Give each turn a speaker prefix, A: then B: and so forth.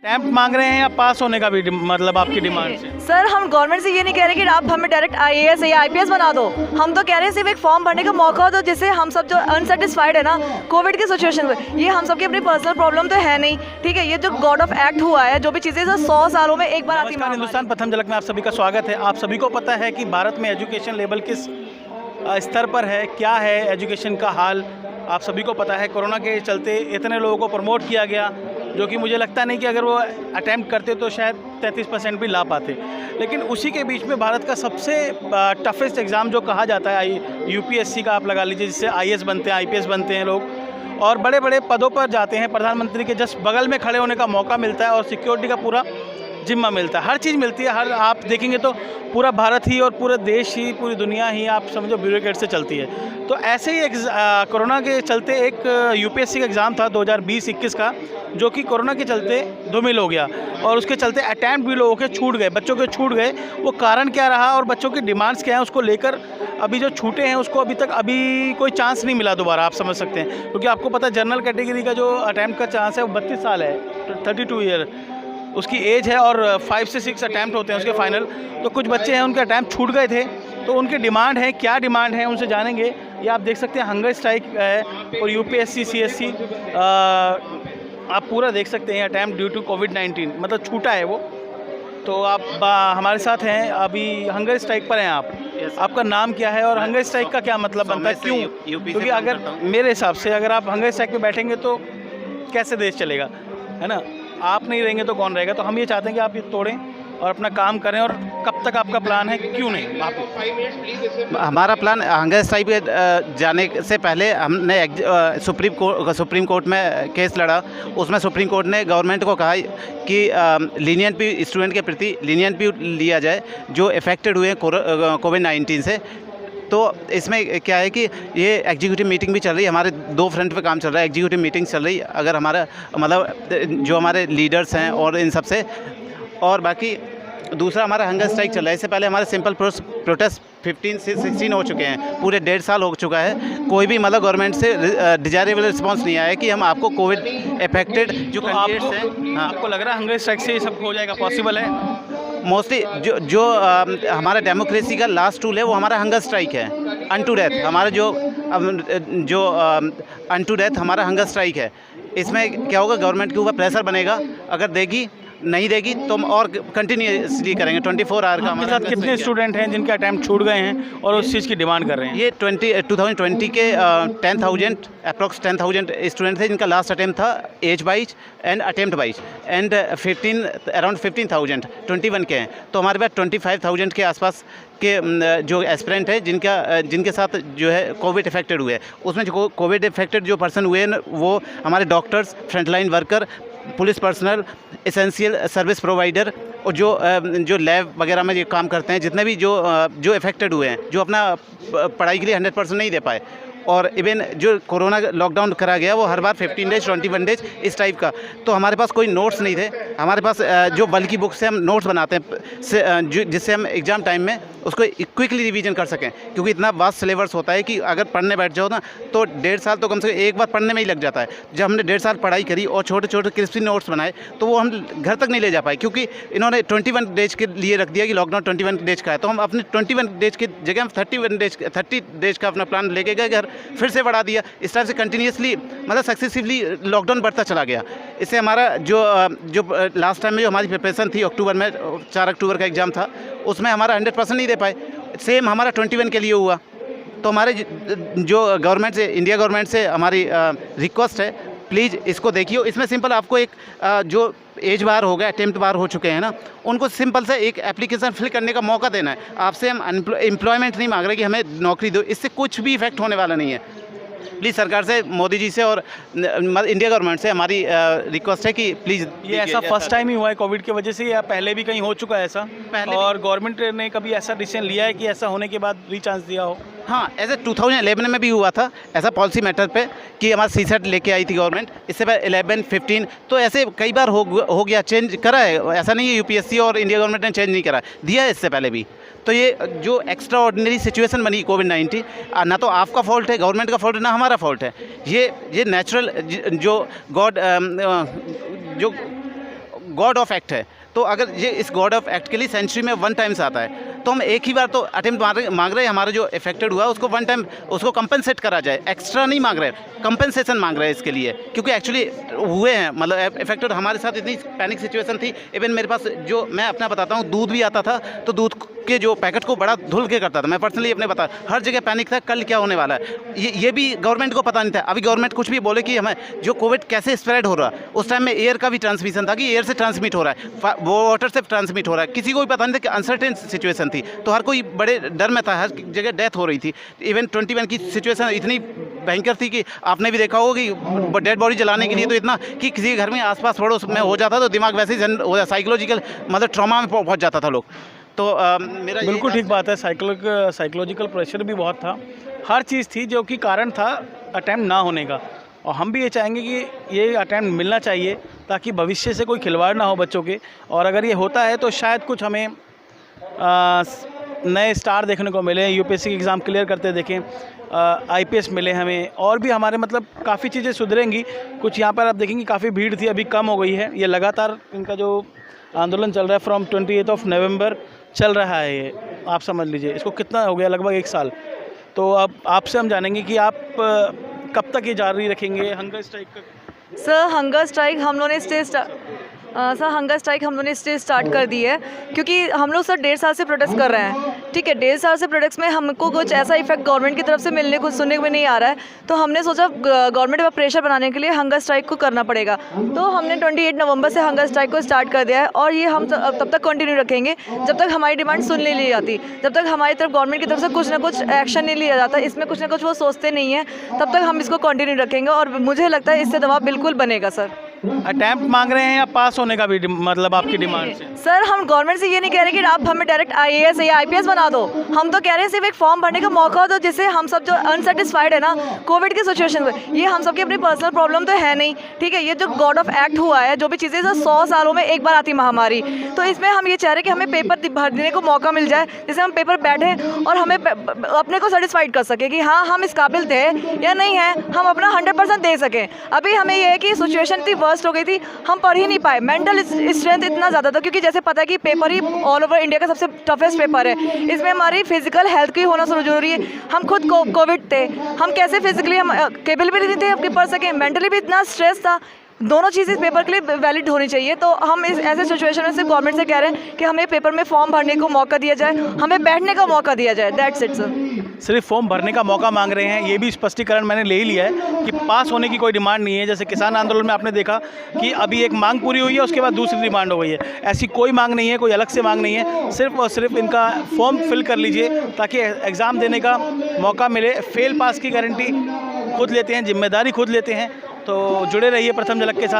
A: टैंप मांग रहे हैं या पास होने का भी मतलब आपकी डिमांड से?
B: सर हम गवर्नमेंट से ये नहीं कह रहे कि आप हमें डायरेक्ट आईएएस या आईपीएस बना दो, हम तो कह रहे हैं सिर्फ एक फॉर्म भरने का मौका दो, जिससे हम सब जो अनसेटिस्फाइड है ना कोविड की सिचुएशन में, ये हम सबकी अपनी पर्सनल प्रॉब्लम तो है नहीं, ठीक है। ये जो गॉड ऑफ एक्ट हुआ है, जो भी चीज़ें 100 सालों में एक बार आती
A: नमस्कार,
B: है।
A: हिंदुस्तान प्रथम झलक में आप सभी का स्वागत है। आप सभी को पता है कि भारत में एजुकेशन लेवल किस स्तर पर है, क्या है एजुकेशन का हाल, आप सभी को पता है। कोरोना के चलते इतने लोगों को प्रमोट किया गया, जो कि मुझे लगता नहीं कि अगर वो अटैम्प्ट करते तो शायद 33% भी ला पाते। लेकिन उसी के बीच में भारत का सबसे टफेस्ट एग्ज़ाम जो कहा जाता है यूपीएससी का आप लगा लीजिए, जिससे आईएएस बनते हैं, आईपीएस बनते हैं लोग और बड़े बड़े पदों पर जाते हैं। प्रधानमंत्री के जस्ट बगल में खड़े होने का मौका मिलता है और सिक्योरिटी का पूरा जिम्मा मिलता है, हर चीज़ मिलती है। हर आप देखेंगे तो पूरा भारत ही और पूरा देश ही, पूरी दुनिया ही आप समझो ब्यूरोक्रेट से चलती है। तो ऐसे ही कोरोना के चलते एक यूपीएससी का एग्ज़ाम था 2020-21 का, जो कि कोरोना के चलते धूमिल हो गया और उसके चलते अटैम्प्ट भी लोगों के छूट गए, बच्चों के छूट गए। वो कारण क्या रहा और बच्चों की डिमांड्स क्या हैं, उसको लेकर अभी जो छूटे हैं उसको अभी तक कोई चांस नहीं मिला दोबारा, आप समझ सकते हैं। क्योंकि आपको पता है जनरल कैटेगरी का जो अटैम्प्ट का चांस है वो 32 साल है, 32 ईयर उसकी एज है और 5 से 6 अटैम्प्ट होते हैं उसके फाइनल। तो कुछ बच्चे हैं उनके अटैम्प्ट छूट गए थे, तो उनकी डिमांड है, क्या डिमांड है उनसे जानेंगे। ये आप देख सकते हैं हंगर स्ट्राइक है और यूपीएससी सीएससी आप पूरा देख सकते हैं अटैम्प्ट ड्यू टू कोविड-19 मतलब छूटा है वो। तो आप हमारे साथ हैं, अभी हंगर स्ट्राइक पर हैं आप। आपका नाम क्या है और हंगर स्ट्राइक का क्या मतलब बनता है, क्यों? क्योंकि अगर मेरे हिसाब से अगर आप हंगर स्ट्राइक पे बैठेंगे तो कैसे देश चलेगा, है ना? आप नहीं रहेंगे तो कौन रहेगा? तो हम ये चाहते हैं कि आप ये तोड़ें और अपना काम करें। और कब तक आपका प्लान है, क्यों नहीं?
C: हमारा प्लान हंगर स्ट्राइक पे जाने से पहले हमने सुप्रीम कोर्ट में केस लड़ा। उसमें सुप्रीम कोर्ट ने गवर्नमेंट को कहा कि लीनियंट भी स्टूडेंट के प्रति लीनियंट भी लिया जाए जो अफेक्टेड हुए हैं कोविड-19 से। तो इसमें क्या है कि ये एग्जीक्यूटिव मीटिंग भी चल रही है, हमारे 2 फ्रंट पे काम चल रहा है। एग्जीक्यूटिव मीटिंग चल रही है अगर हमारा मतलब जो हमारे लीडर्स हैं और इन सब से, और बाकी दूसरा हमारा हंगर स्ट्राइक चल रहा है। इससे पहले हमारे सिंपल प्रोटेस्ट 15 से 16 हो चुके हैं, पूरे 1.5 साल हो चुका है। कोई भी मतलब गवर्नमेंट से डिजायरेबल रिस्पांस नहीं आया है कि हम आपको कोविड अफेक्टेड जो कैंडिडेट्स हैं। हाँ,
A: आपको लग रहा है हंगर स्ट्राइक से ये सब हो जाएगा, पॉसिबल है?
C: मोस्टली जो हमारा डेमोक्रेसी का लास्ट टूल है वो हमारा हंगर स्ट्राइक है, अनटू डेथ। हमारा जो अनटू डेथ हमारा हंगर स्ट्राइक है। इसमें क्या होगा, गवर्नमेंट के ऊपर प्रेशर बनेगा, अगर देगी नहीं देगी तो हम और कंटिन्यूसली करेंगे 24 आवर का।
A: हमारे साथ कितने स्टूडेंट हैं जिनके अटैम्प्ट छूट गए हैं और उस चीज़ की डिमांड कर रहे हैं?
C: ये 2020 के 10,000 अप्रॉक्स 10,000 स्टूडेंट थे जिनका लास्ट अटैम्प्ट था age wise and attempt wise, and around 15,000 21 के हैं। तो हमारे पास 25,000 के आसपास के जो एस्पिरेंट है जिनके साथ जो है कोविड इफेक्टेड हुए हैं। उसमें जो कोविड इफेक्टेड जो पर्सन हुए हैं वो हमारे doctors, frontline worker, police personal, essential service provider और जो लैब वगैरह में ये काम करते हैं, जितने भी जो इफेक्टेड हुए हैं, जो अपना पढ़ाई के लिए 100% नहीं दे पाए। और इवन जो कोरोना लॉकडाउन करा गया वो हर बार 15 डेज 21 डेज इस टाइप का। तो हमारे पास कोई नोट्स नहीं थे, हमारे पास जो बल्कि बुक से हम नोट्स बनाते हैं जिससे हम एग्ज़ाम टाइम में उसको क्विकली रिवीजन कर सकें। क्योंकि इतना वास्ट सिलेबस होता है कि अगर पढ़ने बैठ जाओ ना तो 1.5 साल तो कम से कम एक बार पढ़ने में ही लग जाता है। जब हमने 1.5 साल पढ़ाई करी और छोटे छोटे क्रिस्पी नोट्स बनाए तो वो हम घर तक नहीं ले जा पाए, क्योंकि इन्होंने 21 डेज के लिए रख दिया कि लॉकडाउन 21 डेज का है। तो हम अपने 21 डेज की जगह हम 30 डेज का अपना प्लान लेके गए घर, फिर से बढ़ा दिया। इस तरह से कंटिन्यूसली मतलब सक्सेसिवली लॉकडाउन बढ़ता चला गया। इससे हमारा जो लास्ट टाइम में जो हमारी प्रिपरेशन थी अक्टूबर में, 4 अक्टूबर का एग्ज़ाम था, उसमें हमारा 100% नहीं दे पाए। सेम हमारा 21 के लिए हुआ। तो हमारे जो गवर्नमेंट से, इंडिया गवर्नमेंट से हमारी रिक्वेस्ट है, प्लीज़ इसको देखिए। इसमें सिंपल आपको एक जो एज बार हो गया, अटेम्प्ट बार हो चुके हैं ना, उनको सिंपल से एक एप्लीकेशन फिल करने का मौका देना है। आपसे हम एम्प्लॉयमेंट नहीं मांग रहे कि हमें नौकरी दो, इससे कुछ भी इफेक्ट होने वाला नहीं है। प्लीज़ सरकार से, मोदी जी से और इंडिया गवर्नमेंट से हमारी रिक्वेस्ट है कि प्लीज़।
A: ये ऐसा फर्स्ट टाइम ही हुआ है कोविड की वजह से या पहले भी कहीं हो चुका है ऐसा? और गवर्नमेंट ने कभी ऐसा डिसीजन लिया है कि ऐसा होने के बाद रीचांस दिया हो?
C: हाँ, ऐसे 2011 में भी हुआ था ऐसा पॉलिसी मैटर पे कि हमारा सीसेट लेके आई थी गवर्नमेंट। इससे पहले 11, 15 तो ऐसे कई बार हो गया, चेंज करा है। ऐसा नहीं है यूपीएससी और इंडिया गवर्नमेंट ने चेंज नहीं करा, दिया है इससे पहले भी। तो ये जो एक्स्ट्रा ऑर्डिनरी सिचुएशन बनी कोविड-19, ना तो आपका फॉल्ट है, गवर्नमेंट का फॉल्ट है, ना हमारा फॉल्ट है। ये नेचुरल जो गॉड ऑफ एक्ट है, तो अगर ये इस गॉड ऑफ एक्ट के लिए सेंचुरी में 1 टाइम्स आता है, तो हम एक ही बार तो अटेम्प्ट मांग रहे हैं, हमारा जो इफेक्टेड हुआ उसको 1 टाइम उसको कंपनसेट करा जाए, एक्स्ट्रा नहीं मांग रहे, कंपनसेशन मांग रहे हैं इसके लिए, क्योंकि एक्चुअली हुए हैं, मतलब इफेक्टेड हमारे साथ इतनी पैनिक सिचुएशन थी। इवन मेरे पास जो मैं अपना बताता हूँ, दूध भी आता था तो दूध के जो पैकेट को बड़ा धुल के करता था, मैं पर्सनली अपने बता, हर जगह पैनिक था कल क्या होने वाला है, ये भी गवर्नमेंट को पता नहीं था। अभी गवर्नमेंट कुछ भी बोले कि हमें जो कोविड कैसे स्प्रेड हो रहा है, उस टाइम में एयर का भी ट्रांसमिशन था कि एयर से ट्रांसमिट हो रहा है, वाटर से ट्रांसमिट हो रहा है, किसी को भी पता नहीं था कि अनसर्टेन सिचुएशन थी, तो हर कोई बड़े डर में था, हर जगह डेथ हो रही थी। इवन 21 की सिचुएशन इतनी भयंकर थी कि आपने भी देखा होगा कि डेड बॉडी जलाने के लिए तो इतना कि किसी घर में आसपास पड़ोस में हो जाता तो दिमाग वैसे ही हो जाता, साइकोलॉजिकल मतलब ट्रॉमा में पहुंच जाता था लोग। तो मेरा
A: बिल्कुल ठीक बात है, साइकोलॉजिकल प्रेशर भी बहुत था, हर चीज़ थी जो कि कारण था अटैम्प्ट ना होने का। और हम भी ये चाहेंगे कि ये अटैम्प्ट मिलना चाहिए ताकि भविष्य से कोई खिलवाड़ ना हो बच्चों के, और अगर ये होता है तो शायद कुछ हमें नए स्टार देखने को मिले, यूपीएससी की एग्ज़ाम क्लियर करते देखें, आईपीएस मिले हमें, और भी हमारे मतलब काफ़ी चीज़ें सुधरेंगी। कुछ यहाँ पर आप देखेंगे काफ़ी भीड़ थी, अभी कम हो गई है। ये लगातार इनका जो आंदोलन चल रहा है फ्रॉम 28 नवंबर चल रहा है, ये आप समझ लीजिए इसको कितना हो गया, लगभग 1 साल। तो अब आपसे हम जानेंगे कि आप कब तक ये जारी रखेंगे हंगर स्ट्राइक का?
B: सर हंगर स्ट्राइक हम लोगों ने स्टेज स्टार्ट कर दी है, क्योंकि हम लोग सर 1.5 साल से प्रोटेस्ट कर रहे हैं, ठीक है। 1.5 साल से प्रोटेस्ट में हमको कुछ ऐसा इफेक्ट गवर्नमेंट की तरफ से मिलने को सुनने में नहीं आ रहा है, तो हमने सोचा गवर्नमेंट पर प्रेशर बनाने के लिए हंगर स्ट्राइक को करना पड़ेगा। तो हमने 28 नवंबर से हंगर स्ट्राइक को स्टार्ट कर दिया है, और ये हम तब तक कंटिन्यू रखेंगे जब तक हमारी डिमांड सुन नहीं ली जाती, जब तक हमारी तरफ गवर्नमेंट की तरफ से कुछ ना कुछ एक्शन नहीं लिया जाता, इसमें कुछ ना कुछ वो सोचते नहीं है, तब तक हम इसको कंटिन्यू रखेंगे। और मुझे लगता है इससे दबाव बिल्कुल बनेगा सर।
A: अटैम्प्ट मांग रहे हैं या पास होने का भी मतलब आपकी डिमांड से?
B: सर हम गवर्नमेंट से ये नहीं कह रहे कि आप हमें डायरेक्ट IAS या IPS बना दो, हम तो कह रहे हैं सिर्फ एक फॉर्म भरने का मौका दो, जिससे हम सब जो अनसेटिस्फाइड है ना कोविड की सिचुएशन में, ये हम सबकी अपनी पर्सनल प्रॉब्लम तो है नहीं, ठीक है। ये जो गॉड ऑफ एक्ट हुआ है, जो भी चीज़ें 100 सालों में एक बार आती महामारी, तो इसमें हम ये चाह रहे हैं कि हमें पेपर भरने को मौका मिल जाए, जिससे हम पेपर बैठे और हमें अपने को सेटिस्फाइड कर सके कि हाँ हम इस काबिल थे या नहीं है, हम अपना 100% दे सकें। अभी हमें ये है कि सिचुएशन इतनी वर्स्ट हो गई थी, हम पढ़ ही नहीं पाए, मेंटल स्ट्रेंथ इतना ज़्यादा था, क्योंकि जैसे पता है कि पेपर ही ऑल ओवर इंडिया का सबसे टफेस्ट पेपर है, इसमें हमारी फिजिकल हेल्थ की होना जरूरी है। हम खुद कोविड थे, हम कैसे फिजिकली हम केबल भी नहीं थे कि पढ़ सकें, मेंटली भी इतना स्ट्रेस था, दोनों चीज़ें इस पेपर के लिए वैलिड होनी चाहिए। तो हम इस ऐसे सिचुएशन में सिर्फ गवर्नमेंट से कह रहे हैं कि हमें पेपर में फॉर्म भरने को मौका दिया जाए, हमें बैठने का मौका दिया जाए, दैट्स इट सर।
A: सिर्फ फॉर्म भरने का मौका मांग रहे हैं, ये भी स्पष्टीकरण मैंने ले ही लिया है कि पास होने की कोई डिमांड नहीं है। जैसे किसान आंदोलन में आपने देखा कि अभी एक मांग पूरी हुई है, उसके बाद दूसरी डिमांड हो गई है, ऐसी कोई मांग नहीं है, कोई अलग से मांग नहीं है, सिर्फ और सिर्फ इनका फॉर्म फिल कर लीजिए ताकि एग्ज़ाम देने का मौका मिले। फेल पास की गारंटी खुद लेते हैं, जिम्मेदारी खुद लेते हैं। तो जुड़े रहिए प्रथम झलक के साथ।